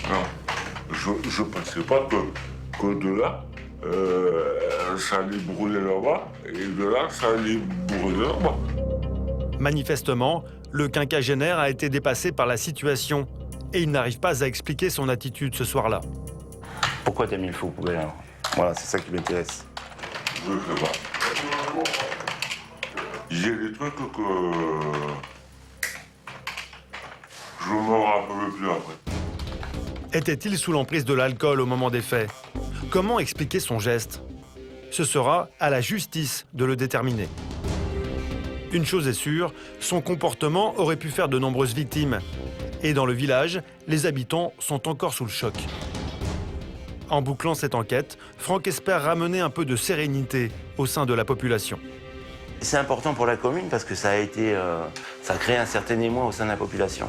Non. Je ne pensais pas que de là, ça allait brûler là-bas, et de là, ça allait brûler là-bas. Manifestement, le quinquagénaire a été dépassé par la situation et il n'arrive pas à expliquer son attitude ce soir-là. Pourquoi t'as mis le feu aux poubelles alors? Voilà, c'est ça qui m'intéresse. Je ne sais pas. J'ai des trucs que je ne me rappelle plus après. Était-il sous l'emprise de l'alcool au moment des faits? Comment expliquer son geste? Ce sera à la justice de le déterminer. Une chose est sûre, son comportement aurait pu faire de nombreuses victimes. Et dans le village, les habitants sont encore sous le choc. En bouclant cette enquête, Franck espère ramener un peu de sérénité au sein de la population. C'est important pour la commune parce que ça a créé un certain émoi au sein de la population.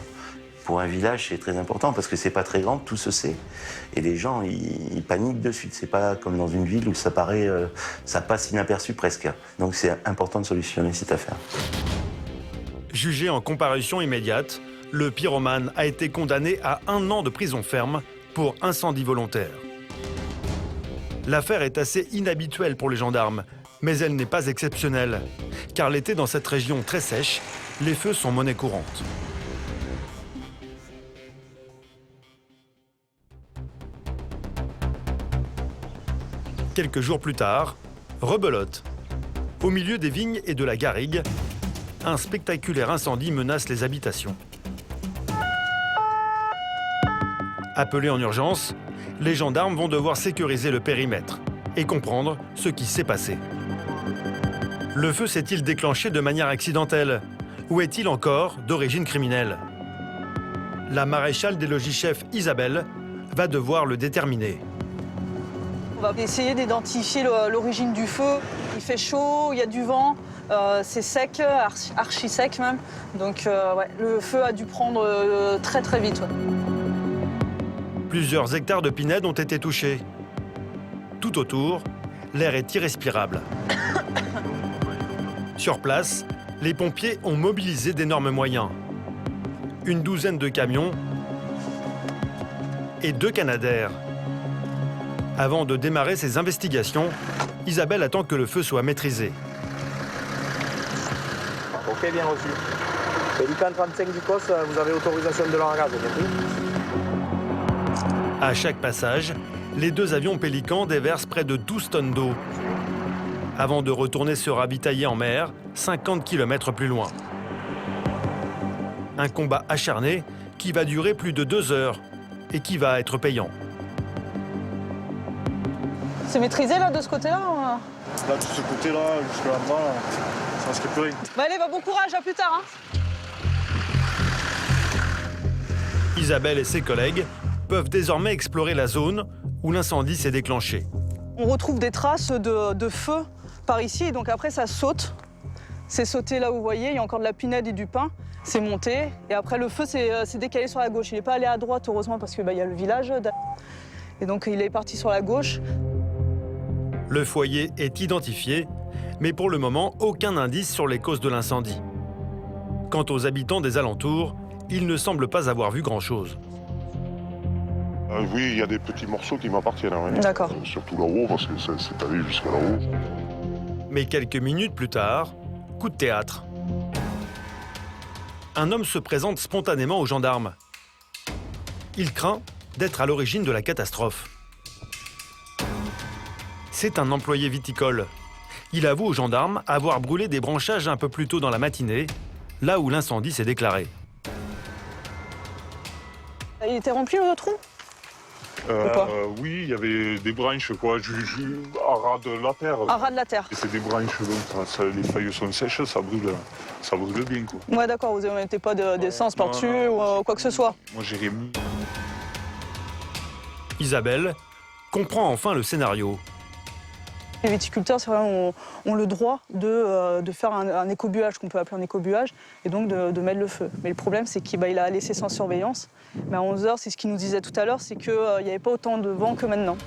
Pour un village, c'est très important parce que c'est pas très grand, tout se sait. Et les gens, ils paniquent de suite. C'est pas comme dans une ville où ça passe inaperçu presque. Donc c'est important de solutionner cette affaire. Jugé en comparution immédiate, le pyromane a été condamné à 1 an de prison ferme pour incendie volontaire. L'affaire est assez inhabituelle pour les gendarmes, mais elle n'est pas exceptionnelle, car l'été dans cette région très sèche, les feux sont monnaie courante. Quelques jours plus tard, rebelote. Au milieu des vignes et de la garrigue, un spectaculaire incendie menace les habitations. Appelés en urgence, les gendarmes vont devoir sécuriser le périmètre et comprendre ce qui s'est passé. Le feu s'est-il déclenché de manière accidentelle ou est-il encore d'origine criminelle? La maréchale des logis-chefs Isabelle va devoir le déterminer. On va essayer d'identifier l'origine du feu. Il fait chaud, il y a du vent, c'est sec, archi sec même. Donc ouais, le feu a dû prendre très très vite. Ouais. Plusieurs hectares de pinèdes ont été touchés. Tout autour, l'air est irrespirable. Sur place, les pompiers ont mobilisé d'énormes moyens. Une douzaine de camions et 2 Canadair. Avant de démarrer ces investigations, Isabelle attend que le feu soit maîtrisé. Ok, bien reçu. Pélican 35 du COS, vous avez autorisation de leur gaz, compris ? À chaque passage, les 2 avions Pélican déversent près de 12 tonnes d'eau, avant de retourner se ravitailler en mer, 50 km plus loin. Un combat acharné qui va durer plus de 2 heures et qui va être payant. C'est maîtrisé là de ce côté-là Là, de ce côté-là, jusque là-bas, ça risque plus rien. Bah allez, bon courage, à plus tard. Hein. Isabelle et ses collègues peuvent désormais explorer la zone où l'incendie s'est déclenché. On retrouve des traces de feu par ici, donc après ça saute. C'est sauté là où vous voyez, il y a encore de la pinède et du pain. C'est monté, et après le feu s'est décalé sur la gauche. Il n'est pas allé à droite, heureusement, parce qu'il y a le village. Et donc il est parti sur la gauche. Le foyer est identifié, mais pour le moment, aucun indice sur les causes de l'incendie. Quant aux habitants des alentours, ils ne semblent pas avoir vu grand-chose. Oui, il y a des petits morceaux qui m'appartiennent. Ouais. D'accord. Surtout là-haut, parce que c'est allé jusqu'à là-haut. Mais quelques minutes plus tard, coup de théâtre. Un homme se présente spontanément aux gendarmes. Il craint d'être à l'origine de la catastrophe. C'est un employé viticole. Il avoue aux gendarmes avoir brûlé des branchages un peu plus tôt dans la matinée, là où l'incendie s'est déclaré. Il était rempli le trou ? Oui, il y avait des branches, quoi, à ras de la terre. À ras de la terre. Et c'est des branches, donc les feuilles sont sèches, ça brûle bien, quoi. Ouais, d'accord, vous ne mettez pas d'essence par-dessus ou quoi que ce soit. Moi, j'ai remis. Isabelle comprend enfin le scénario. Les viticulteurs, c'est vrai, ont le droit de faire un écobuage, qu'on peut appeler un écobuage, et donc de mettre le feu. Mais le problème, c'est qu'il a laissé sans surveillance. Mais à 11 h, c'est ce qu'il nous disait tout à l'heure, c'est qu'il n'y avait pas autant de vent que maintenant.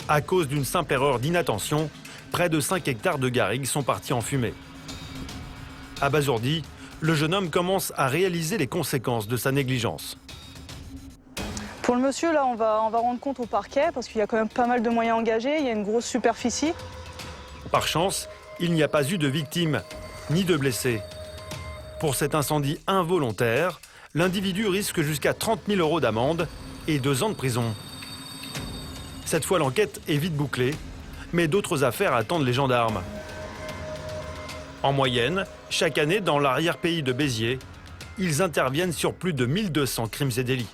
À cause d'une simple erreur d'inattention, près de 5 hectares de garrigues sont partis en fumée. Abasourdi, le jeune homme commence à réaliser les conséquences de sa négligence. Pour le monsieur, là, on va rendre compte au parquet, parce qu'il y a quand même pas mal de moyens engagés, il y a une grosse superficie. Par chance, il n'y a pas eu de victimes, ni de blessés. Pour cet incendie involontaire, l'individu risque jusqu'à 30 000 € d'amende et 2 ans de prison. Cette fois, l'enquête est vite bouclée, mais d'autres affaires attendent les gendarmes. En moyenne, chaque année, dans l'arrière-pays de Béziers, ils interviennent sur plus de 1200 crimes et délits.